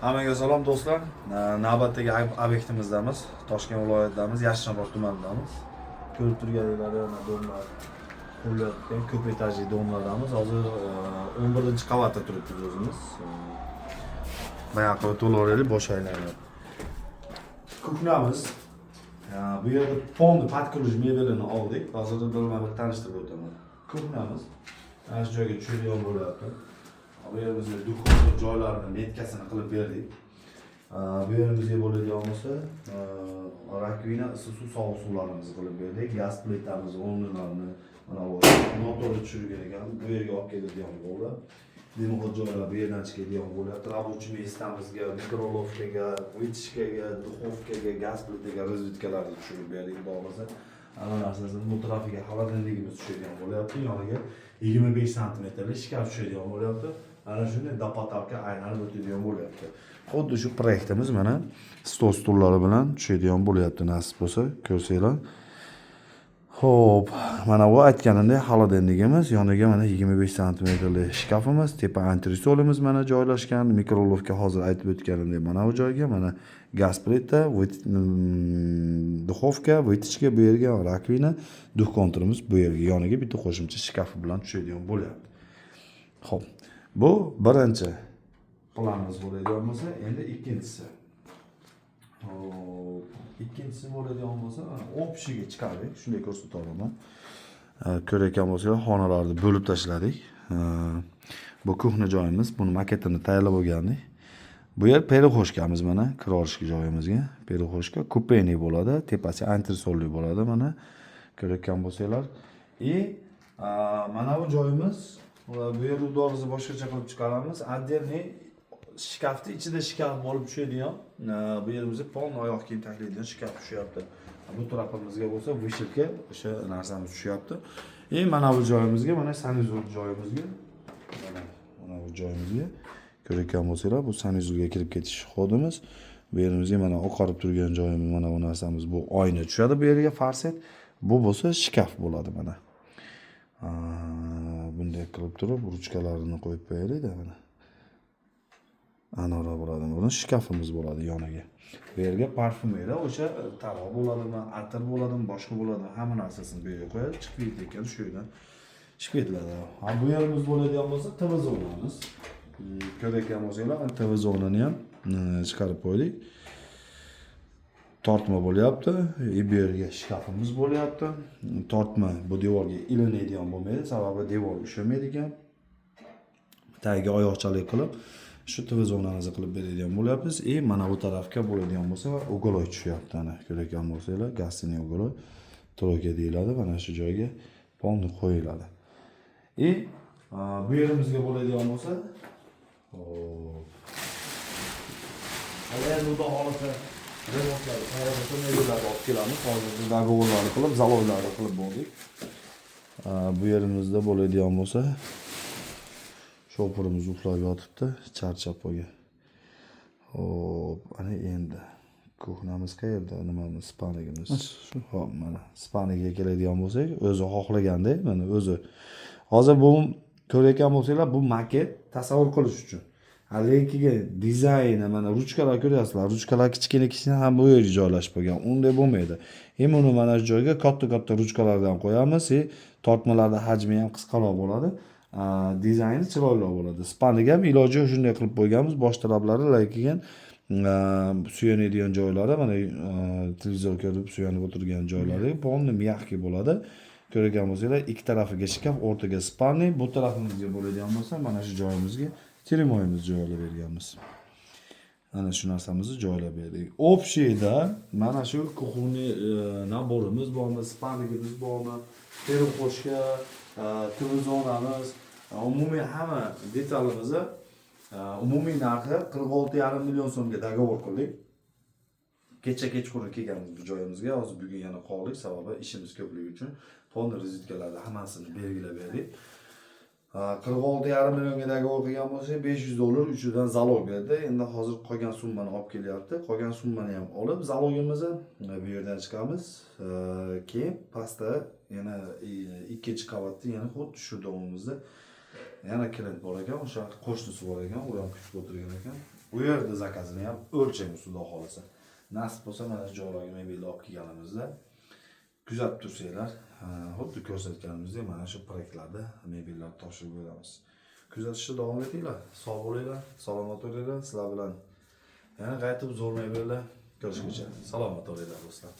Hammaga salom do'stlar. Navbatdagi obyektimizdamiz. Toshkent viloyatidamiz, Yashnobod tumanidamiz. Ko'rib turganinglar yana domlar qurilayotgan ko'p etajli domlardamiz. Hozir 11-qavatda turibmiz o'zimiz. Buyoqqa to'laveraylik, bosh aylanib. Kuxnyamiz. Bu yerda polni podkruj mebelini oldik. Hozir bir tanishtirib o'taman. Kuxnyamiz. Mana shu joyga tushadigan bo'lyapti. Bu yerimizga duxovka joylarini metkasini qilib berdik. Bu yerimizga bo'ladigan bo'lsa, rakvina, issiq suv, sovuq suvlarimizni qilib berdik. Gaz plitamiz o'rnlarini mana bu motorni tushirgan ekan. Bu yerga olib keladigan bo'ldi. Dimoq joylar bu yerdan chiqadigan bo'lyapti. Рабочий месtamizga, mikrolovkaga, vытяжкаga, duxovkaga, gaz plitaga, rozvetkalarni tushirib berdik. Bo'lmasa, ana narsasini bu tarafiga xolodilnikimiz tushadigan bo'lyapti. Yoniga 25 santimetrli shkaf tushadigan bo'lyapti. Ana shunday dapatarga aylanib o'tadigan bo'lyapti. Xuddi shu proyektimiz mana stol stullari bilan tushadigan bo'lyapti nasib bo'lsa, ko'rsanglar. Xo'p, mana bu aytganimdek xolodilnikimiz, yoniga mana 25 santimetrli shkafimiz, tepa antresolimiz mana joylashgan, mikrolovka hozir aytib o'tganimdek mana bu joyga, mana gaz plita, duxovka, vытяжка bu yerga, rakvina, duh konturimiz bu yerga, yoniga bitta qo'shimcha shkafi bilan tushadigan bo'lyapti. Xo'p. Bu birinchi planimiz bo'ladigan bo'lsa, endi ikkinchisi. Ikkinchisi bo'ladigan bo'lsa, opsiga chiqardik. Shunday ko'rsataveraman. Ko'rayotgan bo'lsangiz, xonalarni bo'lib tashladik. Bu kuxna joyimiz, buni maketini tayyorlab bo'lgandik. Bu yer perixoshkamiz mana, kira olishga joyimizga. Perixoshka kupeni bo'ladi, tepasi antresolli bo'ladi mana. Ko'rayotgan bo'lsanglar. Mana bu joyimiz. Bu yer udorimizni boshqacha qilib chiqaramiz. Отдельный shkafni ichida shkaf bo'lib tushadigan. Bu yerimizga polni oyoq kiyim tashlaydigan shkaf tushyapti. Bu tarafimizga bo'lsa vishilka o'sha narsamiz tushyapti. Mana bu joyimizga, mana sanuzor joyimizga. Mana bu joyimizga ko'rayotgan bo'lsanglar, bu sanuzorga kirib ketish xodimiz. Bu yerimizga mana oqarib turgan joyimiz, mana bu narsamiz, bu oyna tushadi bu yerga farset. Bu bo'lsa shkaf bo'ladi mana. Bunday qilib turib, ruchkalarini qo'yib qo'yaylik-da mana. Anora bo'ladi. Buni shkafimiz bo'ladi yoniga. Bu yerga parfumeriya, o'sha taroq bo'ladimi, atir bo'ladimi, boshqa bo'ladimi, hamma narsasini bu yerga qo'yadi. Chiqib ketgan shu yerdan chiqib ketiladi. Bu yerimiz bo'ladigan bo'lsa, TV zonamiz. Ko'rayotgan bo'lsanglar, TV zonani ham chiqarib qo'ydik. Tortma bo'lyapti. Bu yerga shkafimiz bo'lyapti. Tortma bu devorga ilinadigan bo'lmaydi, sababi devor ushlamaydi ekan. Tagiga oyoqchalik qilib shu TV zonamizni qilib beradigan bo'lyapmiz. Mana bu tarafga bo'ladigan bo'lsa, ugoloy tushyapti ana. Ko'rayotgan bo'lsanglar, gazning ugoloy troyka deyiladi. Mana shu joyga polni qo'yiladi. Bu yerimizga bo'ladigan bo'lsa, hali bu holatda remontlar, tayyorlab olib kelamiz. Hozir dogovorlarni qilib, zaloylarni qilib bo'ldik. Bu yerimizda bo'ladigan bo'lsa, shopurimiz uxlab yotibdi, charchab qolgan. Xo'p, ana endi kuxnamiz qayerda? Nimamiz, spanigimiz. Xo'p, mana spaniga keladigan bo'lsak, o'zi xohlaganda, mana o'zi. Hozir bu ko'rayotgan bo'lsanglar, bu maket tasavvur qilish uchun. Lekin dizayni mana ruchkalar ko'ryapsizlar. Ruchkalar kichkina ham bu yerga joylashib qo'ygan. Unday bo'lmaydi. Uni mana shu joyga katta ruchkalardan qo'yamiz. Tortmalarning hajmi ham qisqaroq bo'ladi. Dizayni chiroyli bo'ladi. Spaniga ham iloji shunday qilib qo'yganmiz. Bosh tarablari lekin suyanadigan joylari, mana televizor ko'rib suyanib o'tirgan joylari polni miyaqki bo'ladi. Ko'rgan bo'lsanglar, ikki tarafiga shkaf, o'rtaga spani, bu tarafimizga bo'ladigan bo'lsa, mana shu joyimizga termoyimizni joylab berganmiz. Ana shu narsamizni joylab berdik. Общийda mana shu kuxni naborimiz bormi, spanigimiz bormi, perixoshka, TV zonamiz, umumiy hamma detalimizni umumiy narxi 46,5 million so'mga dogovor qildik. Kechqurun kelganmiz bu joyimizga, hozir bugun yana qoldik, sababi ishimiz ko'pligi uchun fond rezitkalarni hammasini belgilab berdik. 46,5 millionga dogovor qilgan bo'lsa, $500 uchidan zalog berdi. Endi hozir qolgan summani olib kelyapti. Qolgan summani ham olib, zalogimizni bu yerdan chiqamiz. Keyin pastda yana ikkinchi qavatda yana xuddi shu domimizda yana klient bor ekan, o'sha qo'shnisi bor ekan, u ham kutib o'tirgan ekan. Bu yerda zakazini ham o'lchang ustida xohlasa. Nasib bo'lsa mana shu joylarga mebelni olib kelganimizda kuzatib tursanglar, xuddi ko'rsatganimizdek mana shu proyektlarda mebellarni topshirib beramiz. Kuzatishda davom etinglar. Sog' bo'linglar, salomat bo'linglar. Sizlar bilan yana qaytib zo'r mebellar ko'rishguncha salomat bo'linglar do'stlar.